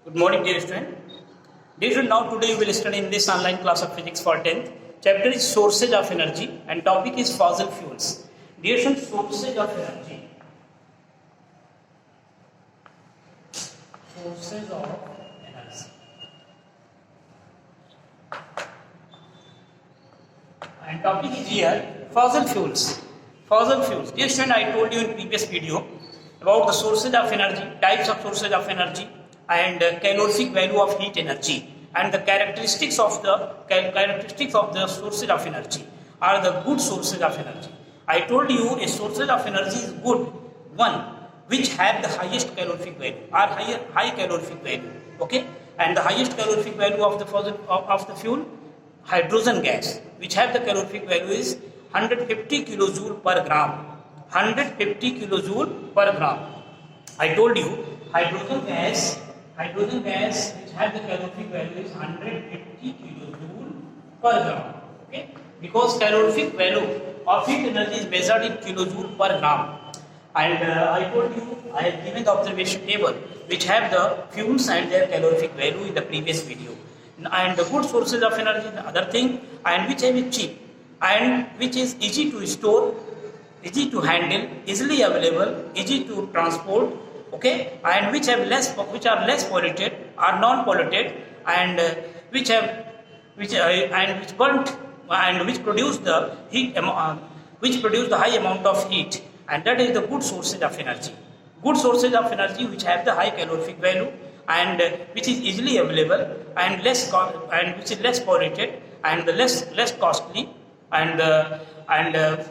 Good morning, dear student. Dear student, now today you will study in this online class of physics for 10th. Chapter is sources of energy and topic is fossil fuels. Dear student, sources of energy. Sources of energy. And topic is here fossil fuels. Fossil fuels. Dear student, I told you in previous video about the sources of energy, types of sources of energy, and calorific value of heat energy, and the characteristics of the sources of energy are the good sources of energy. I told you a sources of energy is good one which have the highest calorific value or high calorific value. Okay, and the highest calorific value of the fuel hydrogen gas, which have the calorific value is 150 kilojoule per gram. 150 kilojoule per gram. I told you hydrogen gas which have the calorific value is 150 kilojoule per gram. Okay, because calorific value of heat energy is measured in kilojoule per gram. And I told you I have given the observation table which have the fuels and their calorific value in the previous video. And the good sources of energy, the other thing, and which is cheap and which is easy to store, easy to handle, easily available, easy to transport, okay, and which are less polluted or non-polluted, and which produce the heat, which produce the high amount of heat, and that is the good sources of energy. Good sources of energy which have the high calorific value and which is easily available and which is less polluted and less costly and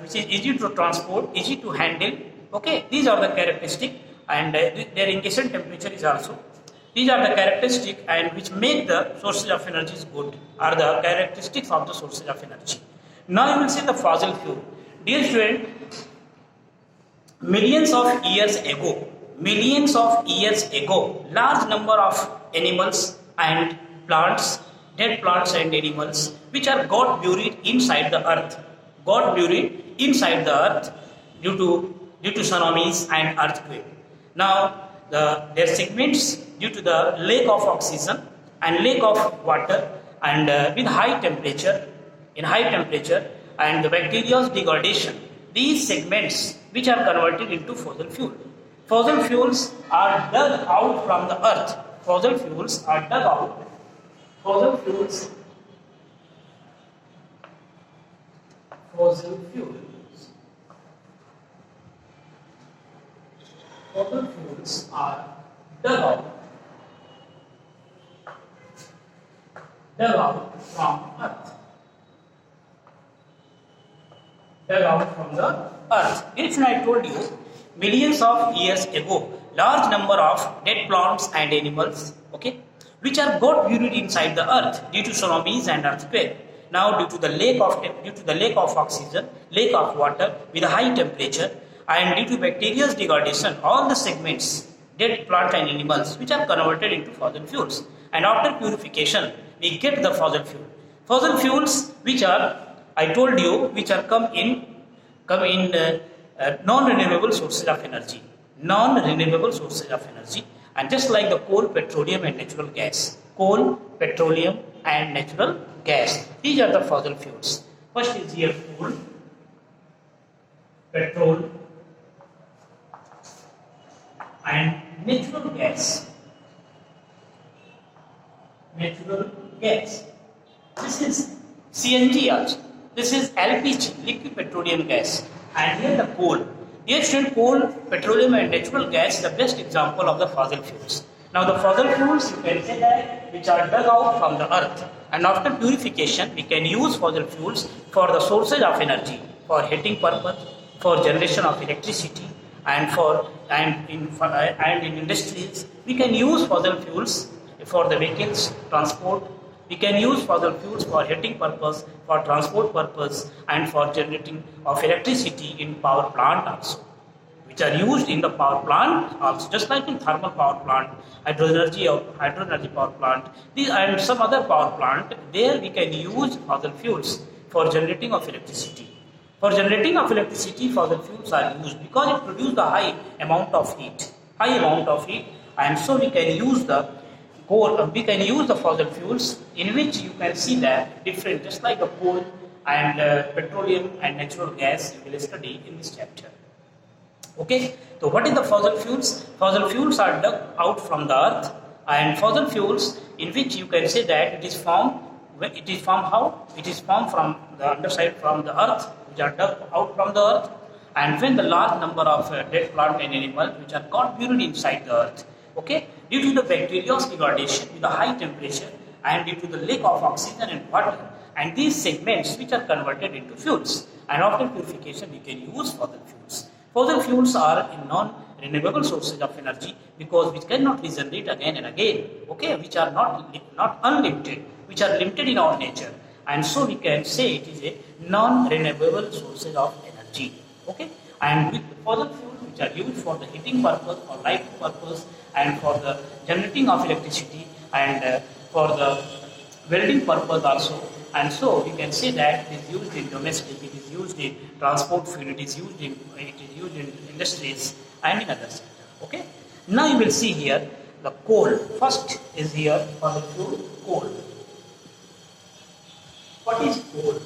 which is easy to transport, easy to handle. Okay, these are the characteristics, and their ingestion temperature is also. These are the characteristics and which make the sources of energy good, are the characteristics of the sources of energy. Now you will see the fossil fuel. Dear student, millions of years ago, large number of animals and plants, dead plants and animals, which are got buried inside the earth, due to tsunamis and earthquake. Now their segments due to the lack of oxygen and lack of water and with high temperature and the bacteria's degradation, these segments which are converted into fossil fuel. Fossil fuels are dug out from the earth. Fossil fuels are dug out. Fossil fuels are dug out from earth. Dug out from the earth. If I told you, millions of years ago, large number of dead plants and animals, okay, which are got buried inside the earth due to tsunamis and earthquake. Now, due to the lack of oxygen, lack of water with a high temperature, and due to bacteria's degradation, all the segments, dead plant and animals, which are converted into fossil fuels. And after purification, we get the fossil fuel. Fossil fuels, which are, I told you, which are come in non-renewable sources of energy. Non-renewable sources of energy, and just like the coal, petroleum, and natural gas. Coal, petroleum, and natural gas. These are the fossil fuels. First is here coal, petrol, and natural gas. Natural gas. This is CNG also. This is LPG, liquid petroleum gas. And here the coal. Here student, coal, petroleum and natural gas is the best example of the fossil fuels. Now the fossil fuels, you can say that, which are dug out from the earth, and after purification we can use fossil fuels for the sources of energy, for heating purpose, for generation of electricity, and in industries we can use fossil fuels for the vehicles, transport. We can use fossil fuels for heating purpose, for transport purpose, and for generating of electricity in power plant also, which are used in the power plant also, just like in thermal power plant, hydroenergy power plant, and some other power plant. There we can use fossil fuels for generating of electricity. For generating of electricity, fossil fuels are used because it produces the high amount of heat, and so we can use we can use the fossil fuels in which you can see that different, just like the coal and petroleum and natural gas you will study in this chapter. Okay, so what is the fossil fuels? Fossil fuels are dug out from the earth, and fossil fuels in which you can say that it is formed how? It is formed from the underside from the earth, which are dug out from the earth, and when the large number of dead plant and animals which are got buried inside the earth, okay, due to the bacterial degradation with a high temperature and due to the lack of oxygen and water, and these segments which are converted into fuels, and after purification we can use fossil fuels. Fossil fuels are in non-renewable sources of energy because which cannot regenerate again and again, okay, which are not unlimited, which are limited in our nature, and so we can say it is a non-renewable sources of energy, okay. And with the fossil fuels which are used for the heating purpose or lighting purpose and for the generating of electricity and for the welding purpose also, and so we can say that it is used in domestic, it is used in transport fuel, it is used in industries and in other sectors. Okay. Now you will see here the coal. First is here for the fuel coal. What is coal?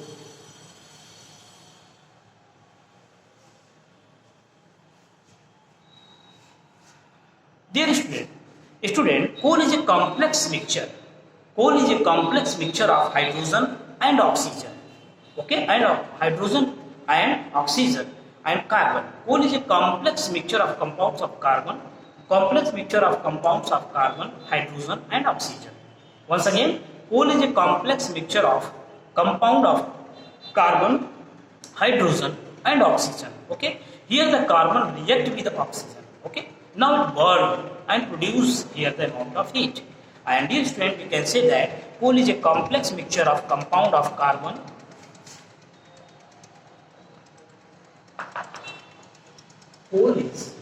Dear student, coal is a complex mixture. Coal is a complex mixture of hydrogen and oxygen. Okay, and hydrogen and oxygen and carbon. Coal is a complex mixture of compounds of carbon, hydrogen and oxygen. Once again, coal is a complex mixture of compound of carbon, hydrogen and oxygen. Okay, here the carbon react with the oxygen. Okay, now it burn and produce here the amount of heat. And dear student, we can say that coal is a complex mixture of compound of carbon, coal is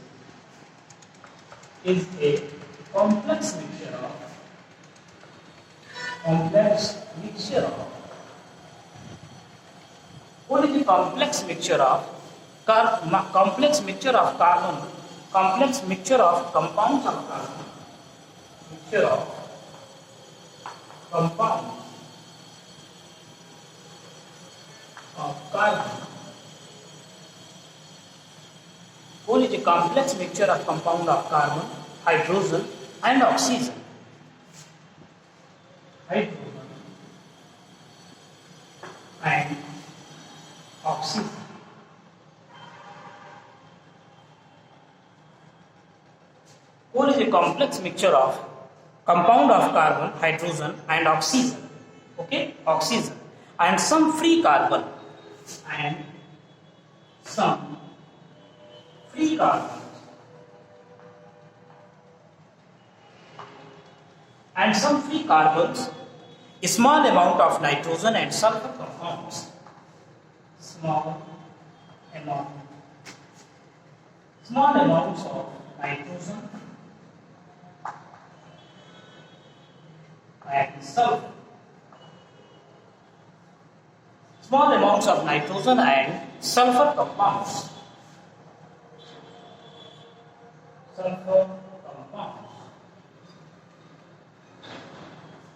a complex mixture of coal is a complex mixture of carbon, complex mixture of compounds of carbon, mixture of compounds of carbon. Coal is a complex mixture of compound of carbon, hydrogen and oxygen. Hydrogen and oxygen. Coal is a complex mixture of compound of carbon, hydrogen and oxygen. Okay, oxygen and some free carbon and some free carbon and some free carbons, a small amount of nitrogen and sulfur compounds. Small amounts of nitrogen and sulfur. Small amounts of nitrogen and sulfur compounds.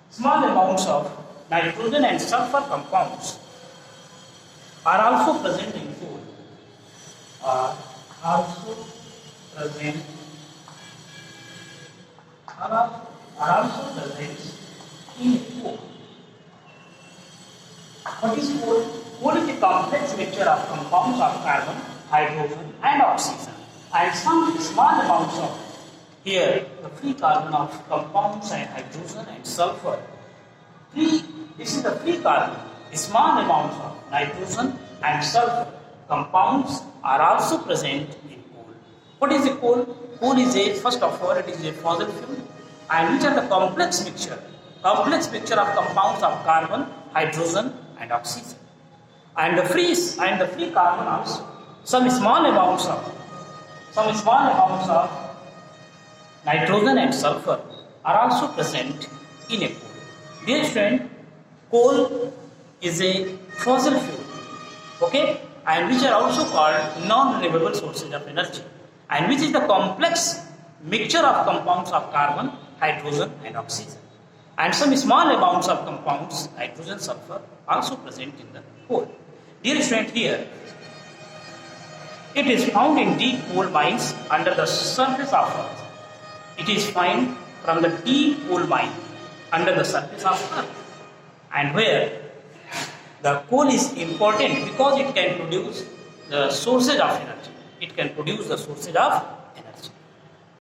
Small amounts of nitrogen and sulfur compounds are also present in coal. Are also present in coal. What is coal? Coal is a complex mixture of compounds of carbon, hydrogen and oxygen and some small amounts of here the free carbon of compounds and hydrogen and sulfur. This is the free carbon. Small amounts of nitrogen and sulfur compounds are also present in coal. What is a coal? Coal is first of all, it is a fossil fuel, and which are the complex mixture of compounds of carbon, hydrogen and oxygen. And the free carbon also, some small amounts of nitrogen and sulfur are also present in a coal. Dear student, coal is a fossil fuel, okay, and which are also called non-renewable sources of energy, and which is the complex mixture of compounds of carbon, hydrogen and oxygen. And some small amounts of compounds, hydrogen, sulfur, also present in the coal. Dear student, here it is found in deep coal mines under the surface of Earth. It is found from the deep coal mine under the surface of Earth, and where the coal is important because it can produce the sources of energy. It can produce the sources of